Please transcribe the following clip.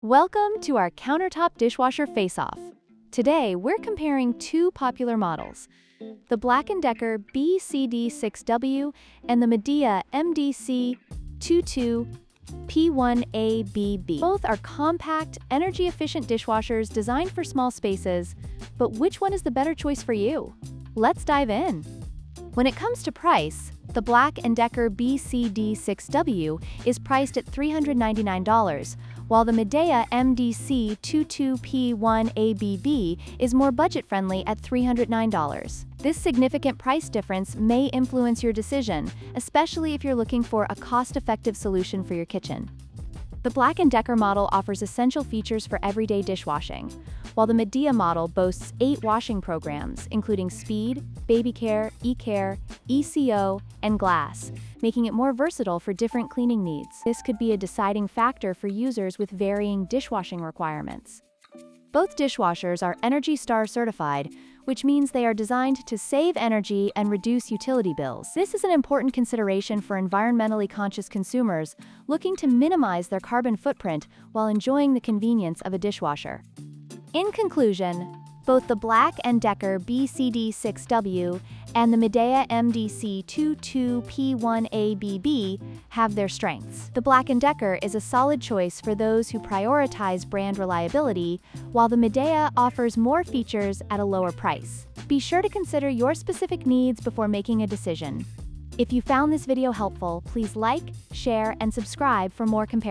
Welcome to our Countertop Dishwasher Face-Off. Today, we're comparing two popular models, the BLACK+DECKER BCD6W and the Midea MDC22P1ABB. Both are compact, energy-efficient dishwashers designed for small spaces, but which one is the better choice for you? Let's dive in. When it comes to price, the BLACK+DECKER BCD6W is priced at $399, while the Midea MDC22P1ABB is more budget-friendly at $309. This significant price difference may influence your decision, especially if you're looking for a cost-effective solution for your kitchen. The BLACK+DECKER model offers essential features for everyday dishwashing, while the Midea model boasts 8 washing programs, including Speed, Baby Care, E-Care, ECO, and Glass, making it more versatile for different cleaning needs. This could be a deciding factor for users with varying dishwashing requirements. Both dishwashers are ENERGY STAR certified, which means they are designed to save energy and reduce utility bills. This is an important consideration for environmentally conscious consumers looking to minimize their carbon footprint while enjoying the convenience of a dishwasher. In conclusion, both the BLACK+DECKER BCD6W and the Midea MDC22P1ABB have their strengths. The BLACK+DECKER is a solid choice for those who prioritize brand reliability, while the Midea offers more features at a lower price. Be sure to consider your specific needs before making a decision. If you found this video helpful, please like, share, and subscribe for more comparisons.